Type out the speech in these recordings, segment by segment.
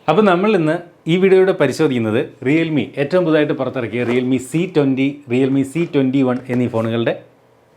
അപ്പോൾ നമ്മൾ ഇന്ന് ഈ വീഡിയോയുടെ പരിശോധിക്കുന്നത് റിയൽമി ഏറ്റവും പുതുതായിട്ട് പുറത്തിറക്കിയ റിയൽമി C20, റിയൽമി C21 എന്നീ ഫോണുകളുടെ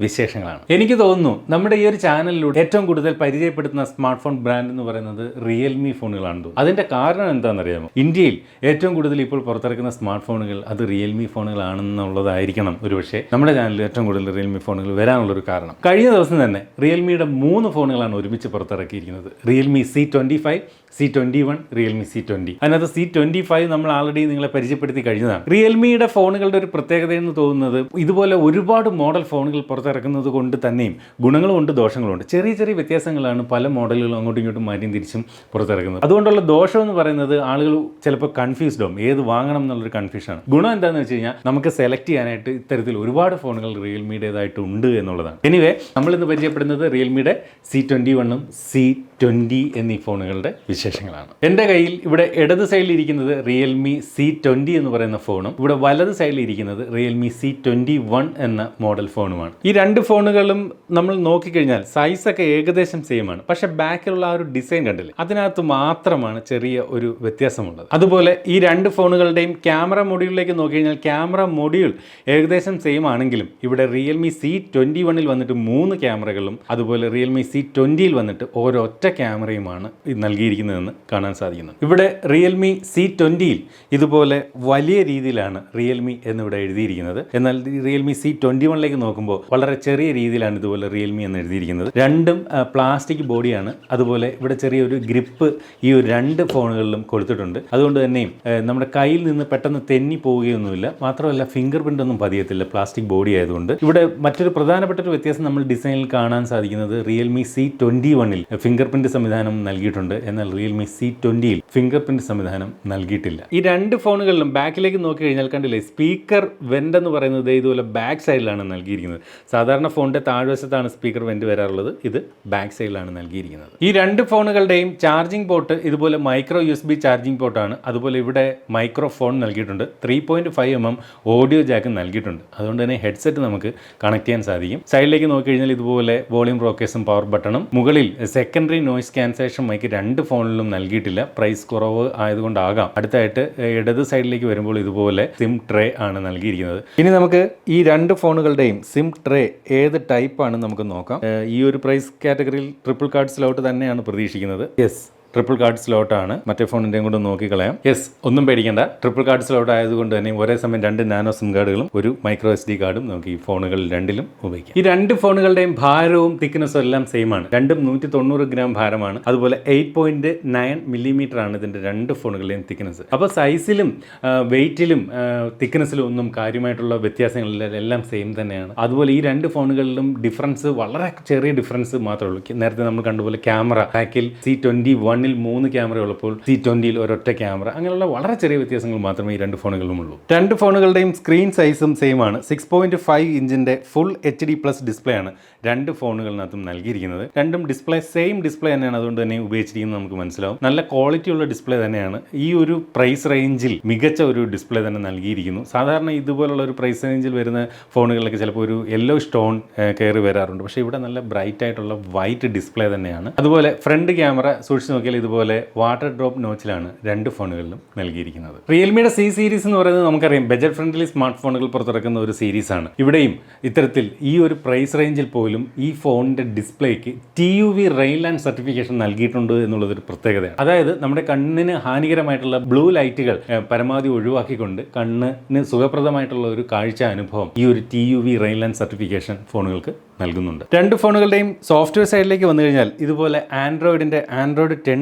വിശേഷങ്ങളാണ്. എനിക്ക് തോന്നുന്നു നമ്മുടെ ഈ ഒരു ചാനലിലൂടെ ഏറ്റവും കൂടുതൽ പരിചയപ്പെടുത്തുന്ന സ്മാർട്ട് ഫോൺ ബ്രാൻഡ് എന്ന് പറയുന്നത് റിയൽമി ഫോണുകളാണ്. അതിൻ്റെ കാരണം എന്താണെന്നറിയാമോ? ഇന്ത്യയിൽ ഏറ്റവും കൂടുതൽ ഇപ്പോൾ പുറത്തിറക്കുന്ന സ്മാർട്ട് ഫോണുകൾ അത് റിയൽമി ഫോണുകളാണെന്നുള്ളതായിരിക്കണം ഒരുപക്ഷെ നമ്മുടെ ചാനലിൽ ഏറ്റവും കൂടുതൽ റിയൽമി ഫോണുകൾ വരാനുള്ളൊരു കാരണം. കഴിഞ്ഞ ദിവസം തന്നെ റിയൽമിയുടെ 3 ഫോണുകളാണ് ഒരുമിച്ച് പുറത്തിറക്കിയിരിക്കുന്നത്. Realme C25, C21, Realme C20. അതിനകത്ത് C25 നമ്മൾ ആൾറെഡി നിങ്ങളെ പരിചയപ്പെടുത്തി കഴിഞ്ഞതാണ്. റിയൽമിയുടെ ഫോണുകളുടെ ഒരു പ്രത്യേകത എന്ന് തോന്നുന്നത് ഇതുപോലെ ഒരുപാട് മോഡൽ ഫോണുകൾ പുറത്തിറക്കുന്നത് കൊണ്ട് തന്നെയും ഗുണങ്ങളുമുണ്ട് ദോഷങ്ങളുമുണ്ട്. ചെറിയ ചെറിയ വ്യത്യാസങ്ങളാണ് പല മോഡലുകളും അങ്ങോട്ടും ഇങ്ങോട്ടും മാറ്റിയും തിരിച്ചും പുറത്തിറക്കുന്നത്. അതുകൊണ്ടുള്ള ദോഷം എന്ന് പറയുന്നത് ആളുകൾ ചിലപ്പോൾ കൺഫ്യൂസ്ഡ് ആവും, ഏത് വാങ്ങണം എന്നുള്ളൊരു കൺഫ്യൂഷനാണ്. ഗുണം എന്താണെന്ന് വെച്ച് കഴിഞ്ഞാൽ നമുക്ക് സെലക്ട് ചെയ്യാനായിട്ട് ഇത്തരത്തിൽ ഒരുപാട് ഫോണുകൾ റിയൽമിയുടേതായിട്ടുണ്ട് എന്നുള്ളതാണ്. എനിവേ നമ്മളിന്ന് പരിചയപ്പെടുന്നത് റിയൽമിയുടെ C21ഉം C20 എന്നീ ഫോണുകളുടെ വിശേഷങ്ങളാണ്. എൻ്റെ കയ്യിൽ ഇവിടെ ഇടത് സൈഡിൽ ഇരിക്കുന്നത് റിയൽമി C20 എന്ന് പറയുന്ന ഫോണും ഇവിടെ വലത് സൈഡിൽ ഇരിക്കുന്നത് റിയൽമി C21 എന്ന മോഡൽ ഫോണുമാണ്. ഈ രണ്ട് ഫോണുകളും നമ്മൾ നോക്കിക്കഴിഞ്ഞാൽ സൈസൊക്കെ ഏകദേശം സെയിം ആണ്. പക്ഷെ ബാക്കിലുള്ള ആ ഒരു ഡിസൈൻ കണ്ടില്ലേ, അതിനകത്ത് മാത്രമാണ് ചെറിയ ഒരു വ്യത്യാസമുള്ളത്. അതുപോലെ ഈ രണ്ട് ഫോണുകളുടെയും ക്യാമറ മൊഡ്യൂളിലേക്ക് നോക്കിക്കഴിഞ്ഞാൽ ക്യാമറ മൊഡ്യൂൾ ഏകദേശം സെയിം ആണെങ്കിലും ഇവിടെ റിയൽമി C21 വന്നിട്ട് 3 ക്യാമറകളും അതുപോലെ റിയൽമി C20 വന്നിട്ട് ഒരൊറ്റ ക്യാമറയുമാണ് നൽകിയിരിക്കുന്നതെന്ന് കാണാൻ സാധിക്കുന്നത്. ഇവിടെ റിയൽമി C20 ഇതുപോലെ വലിയ രീതിയിലാണ് റിയൽമി എന്നിവിടെ എഴുതിയിരിക്കുന്നത്. എന്നാൽ റിയൽമി C21 നോക്കുമ്പോൾ വളരെ ചെറിയ രീതിയിലാണ് ഇതുപോലെ റിയൽമി എന്ന് എഴുതിയിരിക്കുന്നത്. രണ്ടും പ്ലാസ്റ്റിക് ബോഡിയാണ്. അതുപോലെ ഇവിടെ ചെറിയൊരു ഗ്രിപ്പ് ഈ ഒരു രണ്ട് ഫോണുകളിലും കൊടുത്തിട്ടുണ്ട്. അതുകൊണ്ട് തന്നെയും നമ്മുടെ കയ്യിൽ നിന്ന് പെട്ടെന്ന് തെന്നി പോവുകയൊന്നുമില്ല. മാത്രമല്ല ഫിംഗർ പ്രിൻ്റ് ഒന്നും പതിയത്തില്ല, പ്ലാസ്റ്റിക് ബോഡി ആയതുകൊണ്ട്. ഇവിടെ മറ്റൊരു പ്രധാനപ്പെട്ട ഒരു വ്യത്യാസം നമ്മൾ ഡിസൈനിൽ കാണാൻ സാധിക്കുന്നത് റിയൽമി C21 ഫിംഗർ പ്രിൻ്റ് സംവിധാനം നൽകിയിട്ടുണ്ട്. എന്നാൽ റിയൽമി C20 ഫിംഗർ പ്രിൻ്റ് സംവിധാനം നൽകിയിട്ടില്ല. ഈ രണ്ട് ഫോണുകളിലും ബാക്കിലേക്ക് നോക്കി കഴിഞ്ഞാൽ കണ്ടില്ലേ, സ്പീക്കർ വെൻ്റ് എന്ന് പറയുന്നത് ഇതുപോലെ ബാക്ക് സൈഡിലാണ് നൽകിയിരിക്കുന്നത്. സാധാരണ ഫോണിൻ്റെ താഴ്വശത്താണ് സ്പീക്കർ വെൻ്റ് വരാറുള്ളത്, ഇത് ബാക്ക് സൈഡിലാണ് നൽകിയിരിക്കുന്നത്. ഈ രണ്ട് ഫോണുകളുടെയും ചാർജിംഗ് പോർട്ട് ഇതുപോലെ മൈക്രോ USB ചാർജിംഗ് പോർട്ടാണ്. അതുപോലെ ഇവിടെ മൈക്രോഫോൺ നൽകിയിട്ടുണ്ട്. 3.5mm ഓഡിയോ ജാക്ക് നൽകിയിട്ടുണ്ട്. അതുകൊണ്ട് തന്നെ ഹെഡ്സെറ്റ് നമുക്ക് കണക്ട് ചെയ്യാൻ സാധിക്കും. സൈഡിലേക്ക് നോക്കി കഴിഞ്ഞാൽ ഇതുപോലെ വോളിയം റോക്കേഴ്സും പവർ ബട്ടണും. മുകളിൽ സെക്കൻഡറി നോയ്സ് ക്യാൻസലേഷൻ മൈക്ക് രണ്ട് ഫോണിലും നൽകിയിട്ടില്ല. പ്രൈസ് കുറവ് ആയതുകൊണ്ടാകാം. അടുത്തായിട്ട് ഇടത് സൈഡിലേക്ക് വരുമ്പോൾ ഇതുപോലെ സിം ട്രേ ആണ് നൽകിയിരിക്കുന്നത്. ഇനി നമുക്ക് ഈ രണ്ട് ഫോണുകളുടെയും സിം ട്രേ ഏത് ടൈപ്പാണ് നമുക്ക് നോക്കാം. ഈ ഒരു പ്രൈസ് കാറ്റഗറിയിൽ ട്രിപ്പിൾ കാർഡ് സ്ലോട്ട് തന്നെയാണ് പ്രതീക്ഷിക്കുന്നത്. യെസ്, ട്രിപ്പിൾ കാർഡ് സ്ലോട്ടാണ്. മറ്റേ ഫോണിൻ്റെയും കൂടെ നോക്കിക്കളയാം. യെസ്, ഒന്നും പേടിക്കേണ്ട. ട്രിപ്പിൾ കാർഡ് സ്ലോട്ട് ആയതുകൊണ്ട് തന്നെ ഒരേ സമയം 2 നാനോ സിം കാർഡുകളും ഒരു മൈക്രോ SD കാർഡും നമുക്ക് ഈ ഫോണുകൾ രണ്ടിലും ഉപയോഗിക്കാം. ഈ രണ്ട് ഫോണുകളുടെയും ഭാരവും തിക്നെസ്സും എല്ലാം സെയിം ആണ്. രണ്ടും 190 ഗ്രാം ഭാരമാണ്. അതുപോലെ 8.9mm ആണ് ഇതിൻ്റെ രണ്ട് ഫോണുകളുടെയും തിക്നെസ്. അപ്പോൾ സൈസിലും വെയിറ്റിലും തിക്നെസ്സിലും ഒന്നും കാര്യമായിട്ടുള്ള വ്യത്യാസങ്ങളില്ല, എല്ലാം സെയിം തന്നെയാണ്. അതുപോലെ ഈ രണ്ട് ഫോണുകളിലും ഡിഫറൻസ് വളരെ ചെറിയ ഡിഫറൻസ് മാത്രമേ ഉള്ളൂ. നേരത്തെ നമ്മൾ കണ്ടുപോലെ ക്യാമറ ബാക്കിൽ C21 3 ക്യാമറ ഉള്ളപ്പോൾ C20 ഒരൊറ്റ ക്യാമറ, അങ്ങനെയുള്ള വളരെ ചെറിയ വ്യത്യാസങ്ങൾ മാത്രമേ ഈ രണ്ട് ഫോണുകളിലും ഉള്ളൂ. രണ്ട് ഫോണുകളുടെയും സ്ക്രീൻ സൈസും സെയിം ആണ്. 6.5 ഇഞ്ചിന്റെ ഫുൾ HD+ ഡിസ്പ്ലേ ആണ് രണ്ട് ഫോണുകളിനകത്തും നൽകിയിരിക്കുന്നത്. രണ്ടും ഡിസ്പ്ലേ സെയിം ഡിസ്പ്ലേ തന്നെയാണ്. അതുകൊണ്ട് തന്നെ ഉപയോഗിച്ചിരിക്കുന്നത് നമുക്ക് മനസ്സിലാവും. നല്ല ക്വാളിറ്റിയുള്ള ഡിസ്പ്ലേ തന്നെയാണ്. ഈ ഒരു പ്രൈസ് റേഞ്ചിൽ മികച്ച ഒരു ഡിസ്പ്ലേ തന്നെ നൽകിയിരിക്കുന്നു. സാധാരണ ഇതുപോലുള്ള ഒരു പ്രൈസ് റേഞ്ചിൽ വരുന്ന ഫോണുകളിലൊക്കെ ചിലപ്പോൾ ഒരു യെല്ലോ സ്റ്റോൺ കയറി വരാറുണ്ട്. പക്ഷേ ഇവിടെ നല്ല ബ്രൈറ്റ് ആയിട്ടുള്ള വൈറ്റ് ഡിസ്പ്ലേ തന്നെയാണ്. അതുപോലെ ഫ്രണ്ട് ക്യാമറ സൂക്ഷിച്ച് നോക്കിയാൽ ഇതുപോലെ വാട്ടർ ഡ്രോപ്പ് നോച്ചിലാണ് രണ്ട് ഫോണുകളിലും നൽകിയിരിക്കുന്നത്. റിയൽമിയുടെ C സീരീസ് എന്ന് പറയുന്നത് നമുക്കറിയാം ബജറ്റ് ഫ്രണ്ട്ലി സ്മാർട്ട് ഫോണുകൾ പുറത്തിറക്കുന്ന ഒരു സീരീസാണ്. ഇവിടെയും ഇത്തരത്തിൽ ഈ ഒരു പ്രൈസ് റേഞ്ചിൽ പോലും ഈ ഫോണിൻ്റെ ഡിസ്പ്ലേക്ക് TUV റെയിൻലാൻഡ് സർട്ടിഫിക്കേഷൻ നൽകിയിട്ടുണ്ട് എന്നുള്ളതൊരു പ്രത്യേകതയാണ്. അതായത് നമ്മുടെ കണ്ണിന് ഹാനികരമായിട്ടുള്ള ബ്ലൂ ലൈറ്റുകൾ പരമാവധി ഒഴിവാക്കിക്കൊണ്ട് കണ്ണിന് സുഖപ്രദമായിട്ടുള്ള ഒരു കാഴ്ച അനുഭവം ഈ ഒരു TUV റെയിൻലാൻഡ് സർട്ടിഫിക്കേഷൻ ഫോണുകൾക്ക് നൽകുന്നുണ്ട്. രണ്ട് ഫോണുകളുടെയും സോഫ്റ്റ്വെയർ സൈഡിലേക്ക് വന്നു കഴിഞ്ഞാൽ ഇതുപോലെ ആൻഡ്രോയിഡ് 10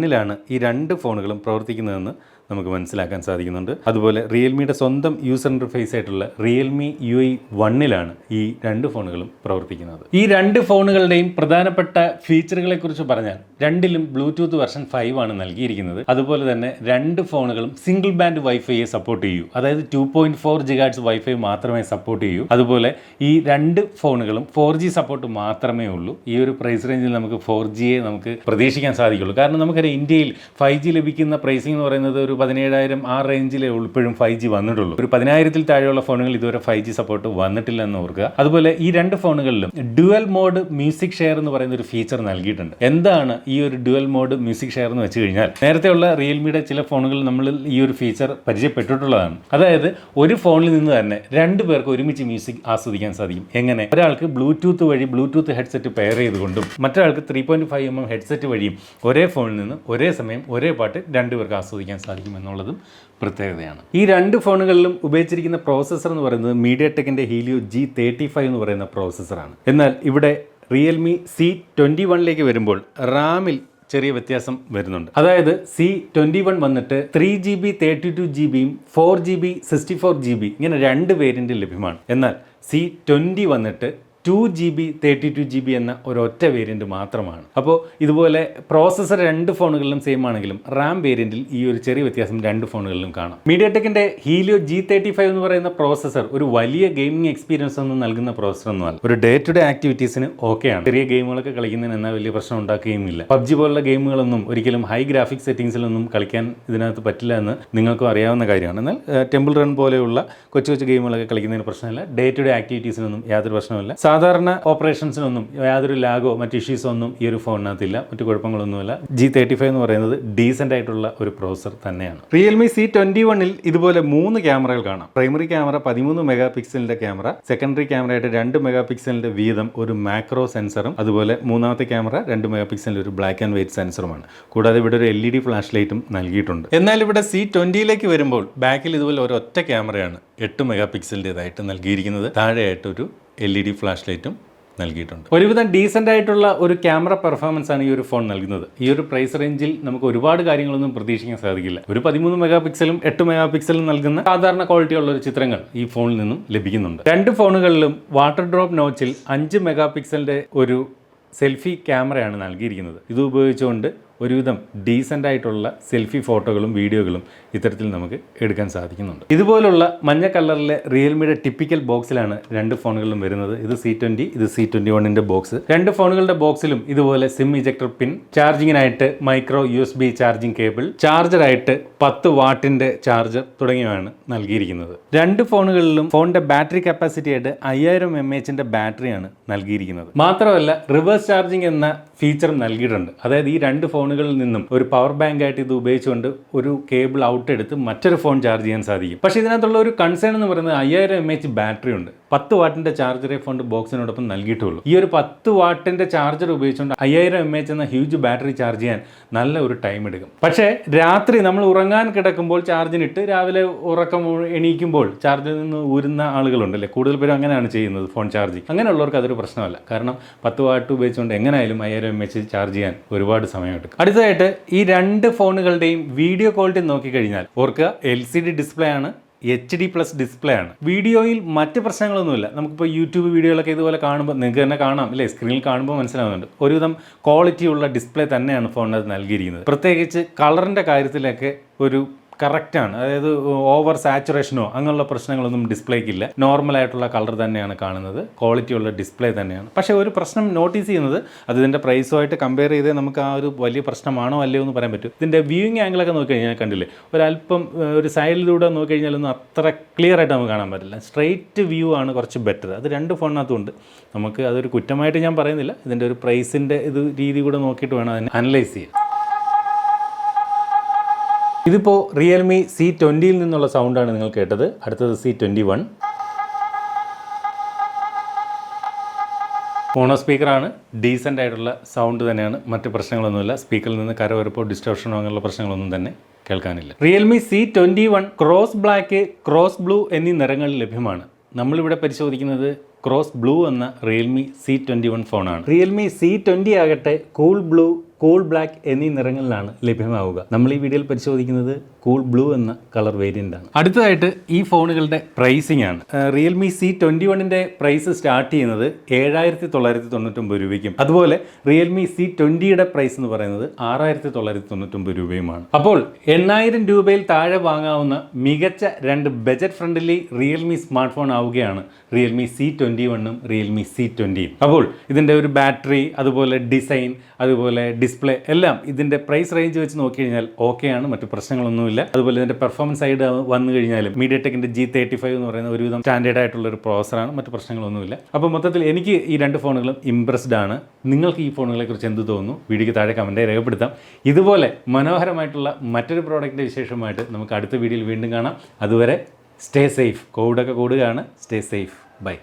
ഈ രണ്ട് ഫോണുകളും പ്രവർത്തിക്കുന്നതെന്ന് നമുക്ക് മനസ്സിലാക്കാൻ സാധിക്കുന്നുണ്ട്. അതുപോലെ റിയൽമിയുടെ സ്വന്തം യൂസർ ഇൻ്റർഫേസ് ആയിട്ടുള്ള റിയൽമി UI 1 ഈ രണ്ട് ഫോണുകളും പ്രവർത്തിക്കുന്നത്. ഈ രണ്ട് ഫോണുകളുടെയും പ്രധാനപ്പെട്ട ഫീച്ചറുകളെ കുറിച്ച് പറഞ്ഞാൽ രണ്ടിലും ബ്ലൂടൂത്ത് വെർഷൻ 5 ആണ് നൽകിയിരിക്കുന്നത്. അതുപോലെ തന്നെ രണ്ട് ഫോണുകളും സിംഗിൾ ബാൻഡ് വൈഫൈയെ സപ്പോർട്ട് ചെയ്യൂ. അതായത് 2.4 GHz വൈഫൈ മാത്രമേ സപ്പോർട്ട് ചെയ്യൂ. അതുപോലെ ഈ രണ്ട് ഫോണുകളും 4G സപ്പോർട്ട് മാത്രമേ ഉള്ളൂ. ഈ ഒരു പ്രൈസ് റേഞ്ചിൽ നമുക്ക് 4Gയെ നമുക്ക് പ്രതീക്ഷിക്കാൻ സാധിക്കുള്ളൂ. കാരണം നമുക്കറിയാം ഇന്ത്യയിൽ 5G ലഭിക്കുന്ന പ്രൈസിംഗ് എന്ന് പറയുന്നത് ഒരു 17,000 ആ റേഞ്ചിലേ ഇപ്പോഴും 5G വന്നിട്ടുള്ളൂ. ഒരു 10,000-ൽ താഴെയുള്ള ഫോണുകൾ ഇതുവരെ 5G സപ്പോർട്ട് വന്നിട്ടില്ല എന്ന് ഓർക്കുക. അതുപോലെ ഈ രണ്ട് ഫോണുകളിലും ഡ്യുവൽ മോഡ് മ്യൂസിക് ഷെയർ എന്ന് പറയുന്ന ഒരു ഫീച്ചർ നൽകിയിട്ടുണ്ട്. എന്താണ് ഈ ഒരു ഡ്യുവൽ മോഡ് മ്യൂസിക് ഷെയർ എന്ന് വെച്ച് കഴിഞ്ഞാൽ, നേരത്തെയുള്ള റിയൽമിയുടെ ചില ഫോണുകളിൽ നമ്മൾ ഈ ഒരു ഫീച്ചർ പരിചയപ്പെട്ടിട്ടുള്ളതാണ്. അതായത് ഒരു ഫോണിൽ നിന്ന് തന്നെ രണ്ടു പേർക്ക് ഒരുമിച്ച് മ്യൂസിക് ആസ്വദിക്കാൻ സാധിക്കും. എങ്ങനെ? ഒരാൾക്ക് ബ്ലൂടൂത്ത് വഴി ബ്ലൂടൂത്ത് ഹെഡ്സെറ്റ് പെയർ ചെയ്തുകൊണ്ടും മറ്റൊരാൾക്ക് 3.5mm ഹെഡ്സെറ്റ് വഴിയും ഒരേ ഫോണിൽ നിന്ന് ഒരേ സമയം ഒരേ പാട്ട് രണ്ടുപേർക്ക് ആസ്വദിക്കാൻ സാധിക്കും എന്നുള്ളതും പ്രത്യേകതയാണ്. ഈ രണ്ട് ഫോണുകളിലും ഉപയോഗിച്ചിരിക്കുന്ന പ്രോസസ്സർ എന്ന് പറയുന്നത് മീഡിയടെക്കിന്റെ ഹീലിയോ G35 എന്ന് പറയുന്ന പ്രോസസ്സറാണ്. എന്നാൽ ഇവിടെ റിയൽമി C21 വരുമ്പോൾ റാമിൽ ചെറിയ വ്യത്യാസം വരുന്നുണ്ട്. അതായത് C21 വന്നിട്ട് 3GB 32GB 4GB 64GB ഇങ്ങനെ രണ്ട് വേരിയന്റ് ലഭ്യമാണ്. എന്നാൽ C20 വന്നിട്ട് 2GB 32GB എന്ന ഒരൊറ്റ വേരിയന്റ് മാത്രമാണ്. അപ്പോൾ ഇതുപോലെ പ്രോസസ്സർ രണ്ട് ഫോണുകളിലും സെയിം ആണെങ്കിലും റാം വേരിയന്റിൽ ഈ ഒരു ചെറിയ വ്യത്യാസം രണ്ട് ഫോണുകളിലും കാണാം. മീഡിയടെക്കിന്റെ ഹീലിയോ G35 എന്ന് പറയുന്ന പ്രോസസ്സർ ഒരു വലിയ ഗെയിമിംഗ് എക്സ്പീരിയൻസ് ഒന്നും നൽകുന്ന പ്രോസസ്സർ ഒന്നുമല്ല. ഒരു ഡേ ടു ഡേ ആക്ടിവിറ്റീസിന് ഓക്കെയാണ്. ചെറിയ ഗെയിമുകളൊക്കെ കളിക്കുന്നതിന് എന്നാൽ വലിയ പ്രശ്നം ഉണ്ടാക്കുകയുമില്ല. PUBG പോലുള്ള ഗെയിമുകളൊന്നും ഒരിക്കലും ഹൈ ഗ്രാഫിക്സ് സെറ്റിംഗ്സിലൊന്നും കളിക്കാൻ ഇതിനകത്ത് പറ്റില്ല എന്ന് നിങ്ങൾക്കും അറിയാവുന്ന കാര്യമാണ്. എന്നാൽ ടെമ്പിൾ റൺ പോലെയുള്ള കൊച്ചു കൊച്ചു ഗെയിമുകളൊക്കെ കളിക്കുന്നതിന് പ്രശ്നമില്ല. ഡേ ടു ഡേ ആക്ടിവിറ്റീസിനൊന്നും യാതൊരു പ്രശ്നമില്ല. സാധാരണ ഓപ്പറേഷൻസിനൊന്നും യാതൊരു ലാഗോ മറ്റ് ഇഷ്യൂസോ ഒന്നും ഈ ഒരു ഫോണിനകത്തില്ല. മറ്റു കുഴപ്പങ്ങളൊന്നുമില്ല. G35 എന്ന് പറയുന്നത് ഡീസൻ്റ് ആയിട്ടുള്ള ഒരു പ്രോസസർ തന്നെയാണ്. റിയൽമി C21 ഇതുപോലെ 3 ക്യാമറകൾ കാണാം. പ്രൈമറി ക്യാമറ 13 മെഗാ പിക്സലിന്റെ ക്യാമറ, സെക്കൻഡറി ക്യാമറയായിട്ട് 2 മെഗാ പിക്സലിന്റെ വീതം ഒരു മാക്രോ സെൻസറും, അതുപോലെ മൂന്നാമത്തെ ക്യാമറ 2 മെഗാ പിക്സലിന്റെ ഒരു ബ്ലാക്ക് ആൻഡ് വൈറ്റ് സെൻസറുമാണ്. കൂടാതെ ഇവിടെ ഒരു LED ഫ്ലാഷ് ലൈറ്റും നൽകിയിട്ടുണ്ട്. എന്നാൽ ഇവിടെ C20 വരുമ്പോൾ ബാക്കിൽ ഇതുപോലെ ഒരു ഒറ്റ ക്യാമറയാണ് 8 മെഗാ പിക്സലിൻ്റെതായിട്ട് നൽകിയിരിക്കുന്നത്. താഴെയായിട്ട് ഒരു LED ഫ്ലാഷ് ലൈറ്റും നൽകിയിട്ടുണ്ട്. ഒരുവിധം ഡീസൻ്റ് ആയിട്ടുള്ള ഒരു ക്യാമറ പെർഫോമൻസ് ആണ് ഈ ഒരു ഫോൺ നൽകുന്നത്. ഈ ഒരു പ്രൈസ് റേഞ്ചിൽ നമുക്ക് ഒരുപാട് കാര്യങ്ങളൊന്നും പ്രതീക്ഷിക്കാൻ സാധിക്കില്ല. ഒരു 13 മെഗാ പിക്സലും 8 മെഗാ പിക്സലും നൽകുന്ന സാധാരണ ക്വാളിറ്റിയുള്ള ഒരു ചിത്രങ്ങൾ ഈ ഫോണിൽ നിന്നും ലഭിക്കുന്നുണ്ട്. രണ്ട് ഫോണുകളിലും വാട്ടർ ഡ്രോപ്പ് നോച്ചിൽ 5 മെഗാ പിക്സലിന്റെ ഒരു സെൽഫി ക്യാമറയാണ് നൽകിയിരിക്കുന്നത്. ഇത് ഉപയോഗിച്ചുകൊണ്ട് ഒരുവിധം ഡീസൻ്റ് ആയിട്ടുള്ള സെൽഫി ഫോട്ടോകളും വീഡിയോകളും ഇത്തരത്തിൽ നമുക്ക് എടുക്കാൻ സാധിക്കുന്നുണ്ട്. ഇതുപോലുള്ള മഞ്ഞ കളറിലെ റിയൽമിയുടെ ടിപ്പിക്കൽ ബോക്സിലാണ് രണ്ട് ഫോണുകളിലും വരുന്നത്. ഇത് C20, ഇത് C21 ബോക്സ്. രണ്ട് ഫോണുകളുടെ ബോക്സിലും ഇതുപോലെ സിം ഇജക്ടർ പിൻ, ചാർജിങ്ങിനായിട്ട് മൈക്രോ USB ചാർജിങ് കേബിൾ, ചാർജറായിട്ട് 10 വാട്ടിന്റെ ചാർജർ തുടങ്ങിയവയാണ് നൽകിയിരിക്കുന്നത്. രണ്ട് ഫോണുകളിലും ഫോണിന്റെ ബാറ്ററി കപ്പാസിറ്റി ആയിട്ട് 5000 mAh ബാറ്ററിയാണ് നൽകിയിരിക്കുന്നത്. മാത്രമല്ല റിവേഴ്സ് ചാർജിങ് എന്ന ഫീച്ചറും നൽകിയിട്ടുണ്ട്. അതായത് ഈ രണ്ട് ഫോണുകളിൽ നിന്നും ഒരു പവർ ബാങ്ക് ആയിട്ട് ഇത് ഉപയോഗിച്ചുകൊണ്ട് ഒരു കേബിൾ ഔട്ട് എടുത്ത് മറ്റൊരു ഫോൺ ചാർജ് ചെയ്യാൻ സാധിക്കും. പക്ഷേ ഇതിനകത്തുള്ള ഒരു കൺസേൺ എന്ന് പറയുന്നത് 5000 mAh ബാറ്ററി ഉണ്ട്. 10 വാട്ടിന്റെ ചാർജറെ ഫോൺ ബോക്സിനോടൊപ്പം നൽകിയിട്ടുള്ളൂ. ഈ ഒരു 10 വാട്ടിന്റെ ചാർജർ ഉപയോഗിച്ചുകൊണ്ട് 5000 mAh എന്ന ഹ്യൂജ് ബാറ്ററി ചാർജ് ചെയ്യാൻ നല്ല ഒരു ടൈം എടുക്കും. പക്ഷേ രാത്രി നമ്മൾ ഉറങ്ങാൻ കിടക്കുമ്പോൾ ചാർജിനിട്ട് രാവിലെ ഉറക്കം എണീക്കുമ്പോൾ ചാർജിൽ നിന്ന് ഊരുന്ന ആളുകളുണ്ടല്ലേ, കൂടുതൽ പേരും അങ്ങനെയാണ് ചെയ്യുന്നത് ഫോൺ ചാർജിങ്. അങ്ങനെയുള്ളവർക്ക് അതൊരു പ്രശ്നമല്ല. കാരണം 10 വാട്ട് ഉപയോഗിച്ചുകൊണ്ട് എങ്ങനെയായാലും 5000 mAh ചാർജ് ചെയ്യാൻ ഒരുപാട് സമയമെടുക്കും. അടുത്തതായിട്ട് ഈ രണ്ട് ഫോണുകളുടെയും വീഡിയോ ക്വാളിറ്റി നോക്കിക്കഴിഞ്ഞാൽ ഓർക്കുക, LCD ഡിസ്പ്ലേ ആണ്, HD+ ഡിസ്പ്ലേ ആണ്. വീഡിയോയിൽ മറ്റ് പ്രശ്നങ്ങളൊന്നുമില്ല. നമുക്കിപ്പോൾ യൂട്യൂബ് വീഡിയോകളൊക്കെ ഇതുപോലെ കാണുമ്പോൾ നിങ്ങൾക്ക് തന്നെ കാണാം അല്ലേ, സ്ക്രീനിൽ കാണുമ്പോൾ മനസ്സിലാവുന്നുണ്ട്. ഒരുവിധം ക്വാളിറ്റിയുള്ള ഡിസ്പ്ലേ തന്നെയാണ് ഫോണിനകത്ത് നൽകിയിരിക്കുന്നത്. പ്രത്യേകിച്ച് കളറിൻ്റെ കാര്യത്തിലൊക്കെ ഒരു കറക്റ്റാണ്. അതായത് ഓവർ സാച്ചുറേഷനോ അങ്ങനെയുള്ള പ്രശ്നങ്ങളൊന്നും ഡിസ്പ്ലേക്കില്ല. നോർമലായിട്ടുള്ള കളർ തന്നെയാണ് കാണുന്നത്. ക്വാളിറ്റിയുള്ള ഡിസ്പ്ലേ തന്നെയാണ്. പക്ഷേ ഒരു പ്രശ്നം നോട്ടീസ് ചെയ്യുന്നത്, അത് ഇതിൻ്റെ പ്രൈസുമായിട്ട് കമ്പയർ ചെയ്തേ നമുക്ക് ആ ഒരു വലിയ പ്രശ്നമാണോ അല്ലയോ എന്ന് പറയാൻ പറ്റും. ഇതിൻ്റെ വ്യൂയിങ് ആംഗിളൊക്കെ നോക്കിക്കഴിഞ്ഞാൽ കണ്ടില്ലേ, ഒരല്പം ഒരു സൈഡിലൂടെ നോക്കിക്കഴിഞ്ഞാലൊന്നും അത്ര ക്ലിയർ ആയിട്ട് നമുക്ക് കാണാൻ പറ്റില്ല. സ്ട്രെയിറ്റ് വ്യൂ ആണ് കുറച്ച് ബെറ്റർ. അത് രണ്ട് ഫോണിനകത്തുണ്ട്. നമുക്ക് അതൊരു കുറ്റമായിട്ട് ഞാൻ പറയുന്നില്ല. ഇതിൻ്റെ ഒരു പ്രൈസിൻ്റെ ഇത് രീതി കൂടെ നോക്കിയിട്ട് വേണം അതിനെ അനലൈസ് ചെയ്യാൻ. ഇതിപ്പോൾ റിയൽമി C20 നിന്നുള്ള സൗണ്ടാണ് നിങ്ങൾ കേട്ടത്. അടുത്തത് C21. മോണോ സ്പീക്കറാണ്. ഡീസൻ്റ് ആയിട്ടുള്ള സൗണ്ട് തന്നെയാണ്. മറ്റ് പ്രശ്നങ്ങളൊന്നുമില്ല. സ്പീക്കറിൽ നിന്ന് കരവരപ്പോ ഡിസ്റ്റോർഷനോ അങ്ങനെയുള്ള പ്രശ്നങ്ങളൊന്നും തന്നെ കേൾക്കാനില്ല. Realme C21 cross black, cross blue എന്നീ നിറങ്ങളിൽ ലഭ്യമാണ്. നമ്മളിവിടെ പരിശോധിക്കുന്നത് ക്രോസ് ബ്ലൂ എന്ന റിയൽമി C21 ഫോണാണ്. റിയൽമി C20 ആകട്ടെ കൂൾ ബ്ലൂ, കൂൾ ബ്ലാക്ക് എന്നീ നിറങ്ങളിലാണ് ലഭ്യമാവുക. നമ്മൾ ഈ വീഡിയോയിൽ പരിശോധിക്കുന്നത് കൂൾ ബ്ലൂ എന്ന കളർ വേരിയൻ്റ് ആണ്. അടുത്തതായിട്ട് ഈ ഫോണുകളുടെ പ്രൈസിംഗ് ആണ്. റിയൽമി C21 പ്രൈസ് സ്റ്റാർട്ട് ചെയ്യുന്നത് 7,999 രൂപയ്ക്കും, അതുപോലെ റിയൽമി C20 പ്രൈസ് എന്ന് പറയുന്നത് 6,999 രൂപയുമാണ്. അപ്പോൾ 8,000 രൂപയിൽ താഴെ വാങ്ങാവുന്ന മികച്ച രണ്ട് budget friendly Realme smart phone ആവുകയാണ് റിയൽമി C21 റിയൽമി C20. അപ്പോൾ ഇതിൻ്റെ ഒരു ബാറ്ററി, അതുപോലെ ഡിസൈൻ, അതുപോലെ ഡിസ്പ്ലേ എല്ലാം ഇതിൻ്റെ പ്രൈസ് റേഞ്ച് വെച്ച് നോക്കിക്കഴിഞ്ഞാൽ ഓക്കെയാണ്, മറ്റു പ്രശ്നങ്ങളൊന്നുമില്ല. അതുപോലെ ഇതിൻ്റെ പെർഫോമൻസ് സൈഡ് വന്നു കഴിഞ്ഞാലും MediaTekൻ്റെ G35 എന്ന് പറയുന്ന ഒരുവിധം സ്റ്റാൻഡേർഡ് ആയിട്ടുള്ള ഒരു പ്രോസറാണ്, മറ്റു പ്രശ്നങ്ങളൊന്നുമില്ല. അപ്പോൾ മൊത്തത്തിൽ എനിക്ക് ഈ രണ്ട് ഫോണുകളും ഇംപ്രസ്ഡ് ആണ്. നിങ്ങൾക്ക് ഈ ഫോണുകളെക്കുറിച്ച് എന്ത് തോന്നുന്നു? വീഡിയോയ്ക്ക് താഴെ കമൻറ്റായി രേഖപ്പെടുത്താം. ഇതുപോലെ മനോഹരമായിട്ടുള്ള മറ്റൊരു പ്രോഡക്റ്റിൻ്റെ വിശേഷമായിട്ട് നമുക്ക് അടുത്ത വീഡിയോയിൽ വീണ്ടും കാണാം. അതുവരെ സ്റ്റേ സേഫ്. കോവിഡൊക്കെ കൂടുകയാണ്. Stay safe. ബൈ.